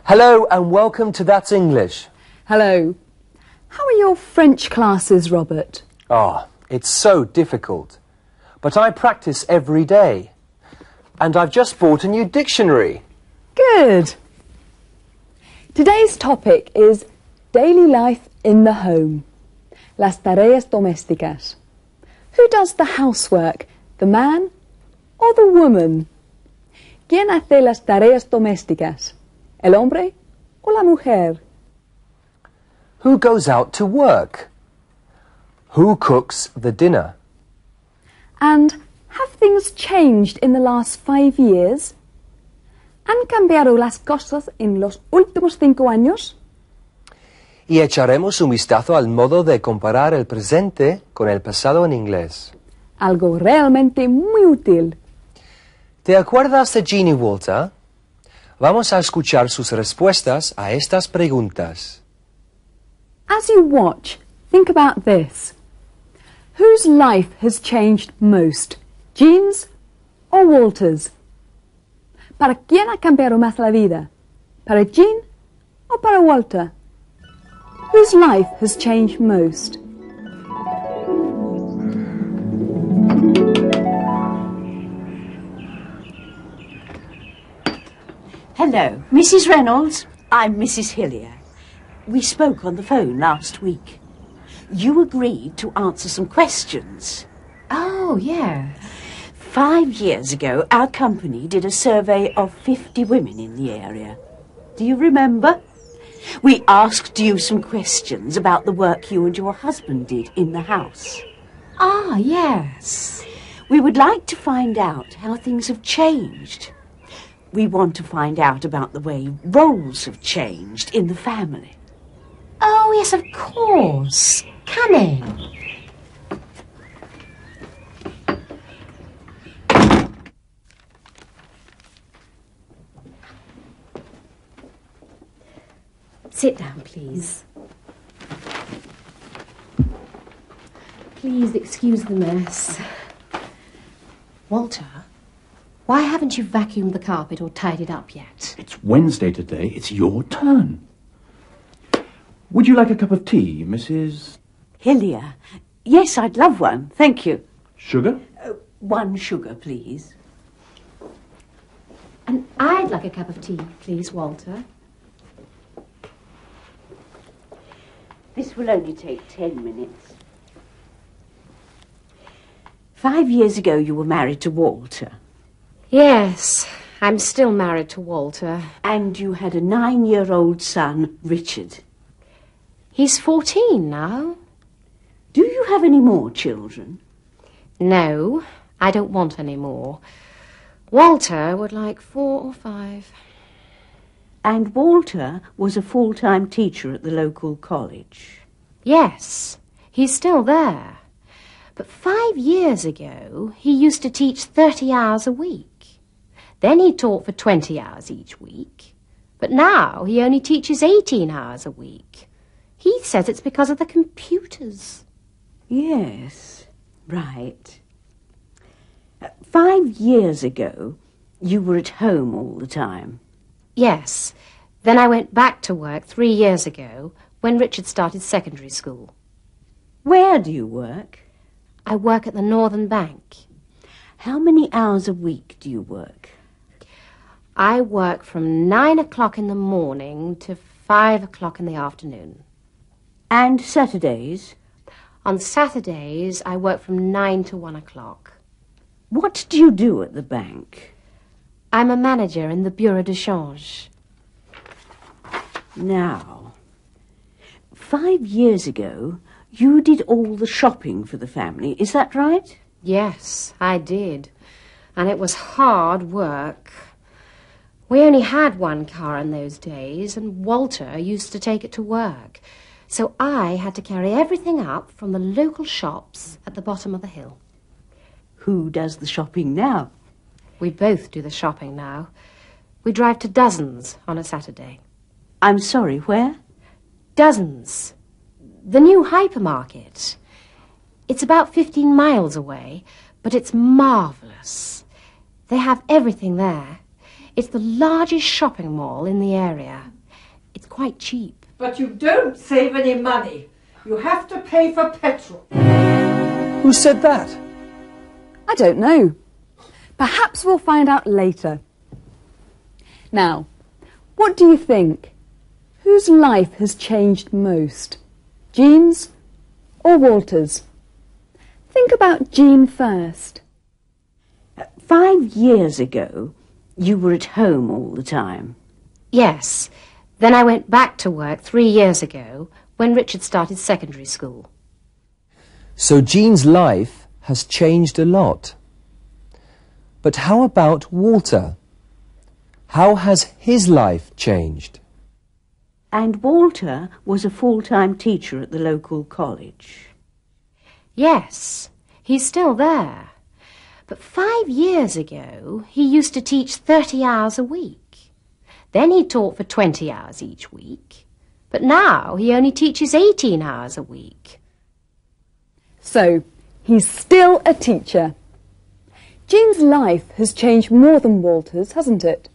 Hello and welcome to That's English. Hello. How are your French classes, Robert? It's so difficult. But I practice every day. And I've just bought a new dictionary. Good. Today's topic is daily life in the home. Las tareas domésticas. Who does the housework, the man or the woman? ¿Quién hace las tareas domésticas? ¿El hombre o la mujer? Who goes out to work? Who cooks the dinner? And have things changed in the last 5 years? ¿Han cambiado las cosas en los últimos 5 años? Y echaremos un vistazo al modo de comparar el presente con el pasado en inglés. Algo realmente muy útil. ¿Te acuerdas de Jean y Walter? Vamos a escuchar sus respuestas a estas preguntas. As you watch, think about this. Whose life has changed most? Jean's or Walter's? ¿Para quién ha cambiado más la vida? ¿Para Jean o para Walter? Whose life has changed most? Hello, Mrs. Reynolds. I'm Mrs. Hillier. We spoke on the phone last week. You agreed to answer some questions. Oh, yeah. 5 years ago, our company did a survey of 50 women in the area. Do you remember? We asked you some questions about the work you and your husband did in the house. Ah, yes. We would like to find out how things have changed. We want to find out about the way roles have changed in the family. Oh, yes, of course. Come in. Sit down, please. Please excuse the mess. Walter, why haven't you vacuumed the carpet or tidied up yet? It's Wednesday today. It's your turn. Would you like a cup of tea, Mrs. Hillier? Yes, I'd love one. Thank you. Sugar? 1 sugar, please. And I'd like a cup of tea, please, Walter. This will only take 10 minutes. 5 years ago, you were married to Walter. Yes, I'm still married to Walter. And you had a 9-year-old son, Richard. He's 14 now. Do you have any more children? No, I don't want any more. Walter would like 4 or 5. And Walter was a full-time teacher at the local college. Yes, he's still there. But 5 years ago, he used to teach 30 hours a week. Then he taught for 20 hours each week. But now he only teaches 18 hours a week. He says it's because of the computers. Yes, right. 5 years ago, you were at home all the time. Yes. Then I went back to work 3 years ago when Richard started secondary school. Where do you work? I work at the Northern Bank. How many hours a week do you work? I work from 9 o'clock in the morning to 5 o'clock in the afternoon. And Saturdays? On Saturdays, I work from 9 to 1 o'clock. What do you do at the bank? I'm a manager in the Bureau de Change. Now, 5 years ago, you did all the shopping for the family, is that right? Yes, I did. And it was hard work. We only had 1 car in those days, and Walter used to take it to work. So I had to carry everything up from the local shops at the bottom of the hill. Who does the shopping now? We both do the shopping now. We drive to Dozens on a Saturday. I'm sorry, where? Dozens. The new hypermarket. It's about 15 miles away, but it's marvellous. They have everything there. It's the largest shopping mall in the area. It's quite cheap. But you don't save any money. You have to pay for petrol. Who said that? I don't know. Perhaps we'll find out later. Now, what do you think? Whose life has changed most? Jean's or Walter's? Think about Jean first. 5 years ago, you were at home all the time. Yes. Then I went back to work 3 years ago when Richard started secondary school. So Jean's life has changed a lot. But how about Walter? How has his life changed? And Walter was a full-time teacher at the local college. Yes, he's still there. But 5 years ago, he used to teach 30 hours a week. Then he taught for 20 hours each week. But now he only teaches 18 hours a week. So, he's still a teacher. Jean's life has changed more than Walter's, hasn't it?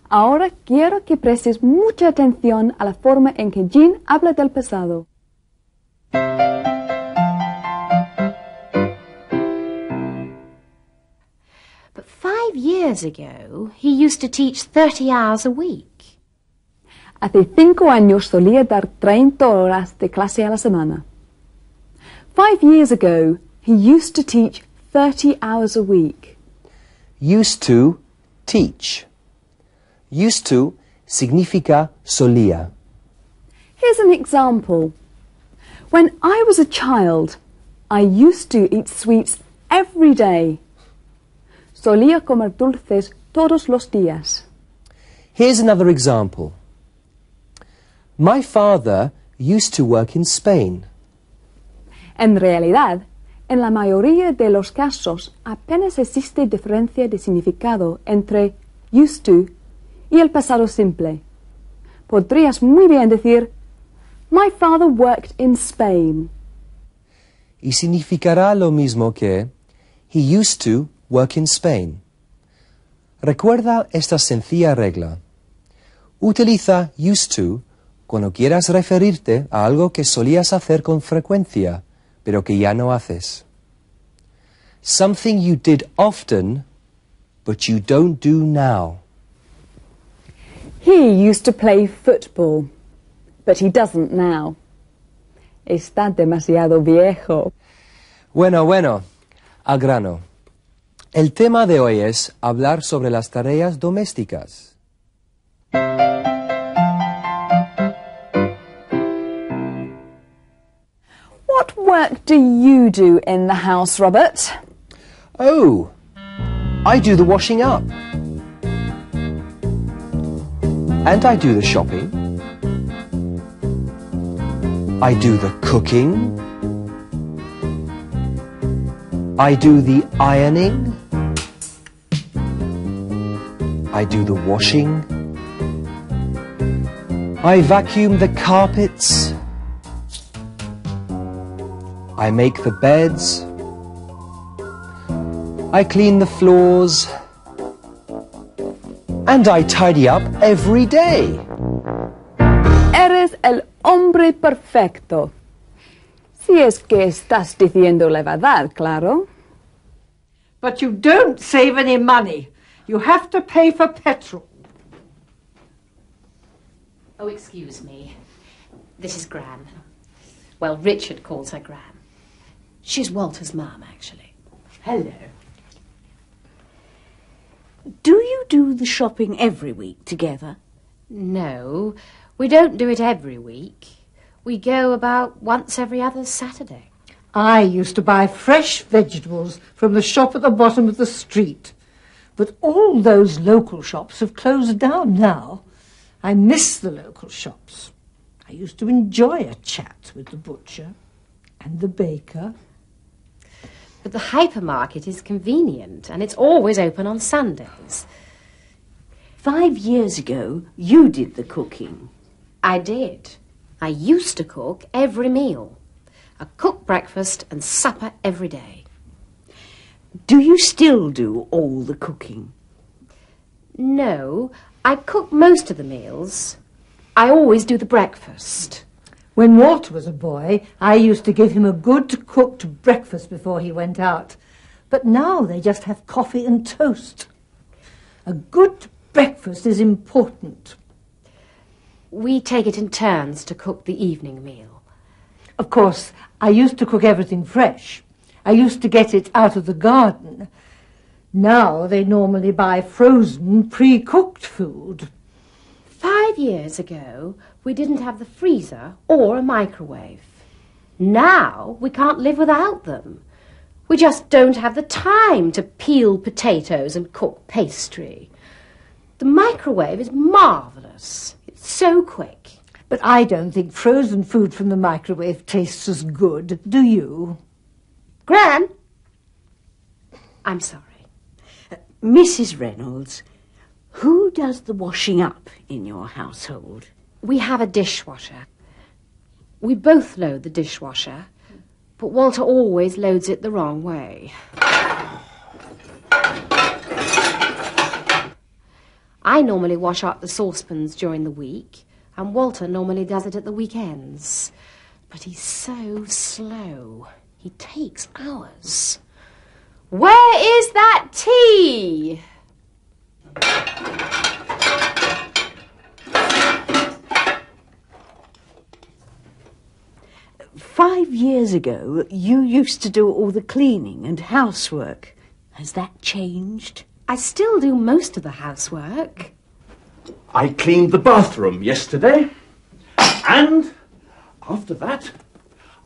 Ahora quiero que prestes mucha atención a la forma en que Jean habla del pasado. But 5 years ago, he used to teach 30 hours a week. Hace 5 años solía dar 30 horas de clase a la semana. 5 years ago, he used to teach 30 hours a week. Used to, teach. Used to significa solía. Here's an example. When I was a child, I used to eat sweets every day. Solía comer dulces todos los días. Here's another example. My father used to work in Spain. En realidad, en la mayoría de los casos apenas existe diferencia de significado entre used to y el pasado simple. Podrías muy bien decir, My father worked in Spain. Y significará lo mismo que he used to work in Spain. Recuerda esta sencilla regla. Utiliza used to cuando quieras referirte a algo que solías hacer con frecuencia, pero que ya no haces. Something you did often, but you don't do now. He used to play football, but he doesn't now. Está demasiado viejo. Bueno, al grano. El tema de hoy es hablar sobre las tareas domésticas. What work do you do in the house, Robert? Oh, I do the washing up. And I do the shopping. I do the cooking. I do the ironing. I do the washing. I vacuum the carpets. I make the beds. I clean the floors. And I tidy up every day. Eres el hombre perfecto. Si es que estás diciendo la verdad, claro. But you don't save any money. You have to pay for petrol. Oh, excuse me. This is Gran. Well, Richard calls her Gran. She's Walter's mum, actually. Hello. Do you do the shopping every week together? No, we don't do it every week. We go about once every other Saturday. I used to buy fresh vegetables from the shop at the bottom of the street. But all those local shops have closed down now. I miss the local shops. I used to enjoy a chat with the butcher and the baker. But the hypermarket is convenient and it's always open on Sundays. 5 years ago, you did the cooking. I did. I used to cook every meal. I cook breakfast and supper every day. Do you still do all the cooking? No, I cook most of the meals. I always do the breakfast. When Walter was a boy, I used to give him a good cooked breakfast before he went out. But now they just have coffee and toast. A good breakfast is important. We take it in turns to cook the evening meal. Of course, I used to cook everything fresh. I used to get it out of the garden. Now they normally buy frozen, pre-cooked food. 5 years ago, we didn't have the freezer or a microwave. Now we can't live without them. We just don't have the time to peel potatoes and cook pastry. The microwave is marvellous. It's so quick. But I don't think frozen food from the microwave tastes as good, do you? Gran? I'm sorry. Mrs. Reynolds, who does the washing up in your household? We have a dishwasher. We both load the dishwasher, but Walter always loads it the wrong way. I normally wash up the saucepans during the week, and Walter normally does it at the weekends. But he's so slow. He takes hours. Where is that tea? 5 years ago, you used to do all the cleaning and housework. Has that changed? I still do most of the housework. I cleaned the bathroom yesterday, and after that,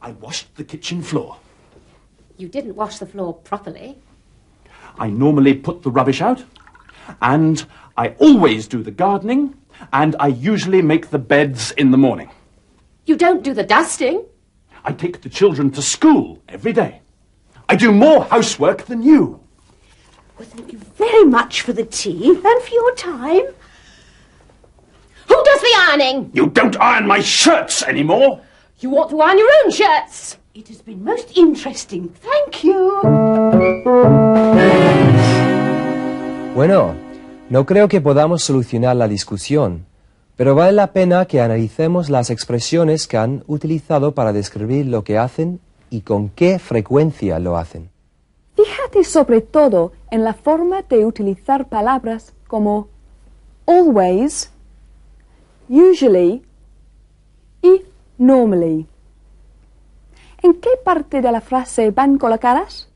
I washed the kitchen floor. You didn't wash the floor properly. I normally put the rubbish out, and I always do the gardening, and I usually make the beds in the morning. You don't do the dusting. I take the children to school every day. I do more housework than you. Well, thank you very much for the tea and for your time. Who does the ironing? You don't iron my shirts anymore. You want to iron your own shirts. It has been most interesting. Thank you. Bueno, no creo que podamos solucionar la discusión, pero vale la pena que analicemos las expresiones que han utilizado para describir lo que hacen y con qué frecuencia lo hacen. Fíjate sobre todo en la forma de utilizar palabras como always, usually y normally. ¿En qué parte de la frase van colocadas?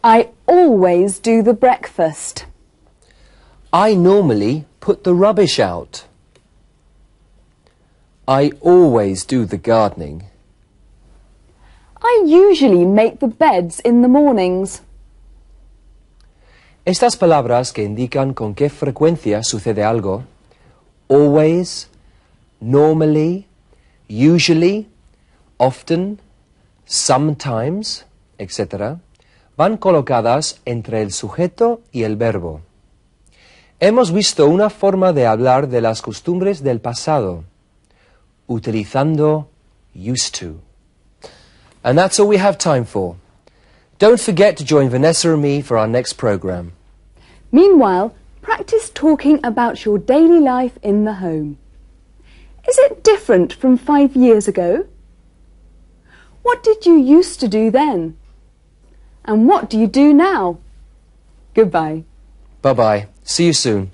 I always do the breakfast. I normally put the rubbish out. I always do the gardening. I usually make the beds in the mornings. Estas palabras que indican con qué frecuencia sucede algo, always, normally, usually, often, sometimes, etc., van colocadas entre el sujeto y el verbo. Hemos visto una forma de hablar de las costumbres del pasado, utilizando used to. And that's all we have time for. Don't forget to join Vanessa and me for our next program. Meanwhile, practice talking about your daily life in the home. Is it different from 5 years ago? What did you used to do then? And what do you do now? Goodbye. Bye-bye. See you soon.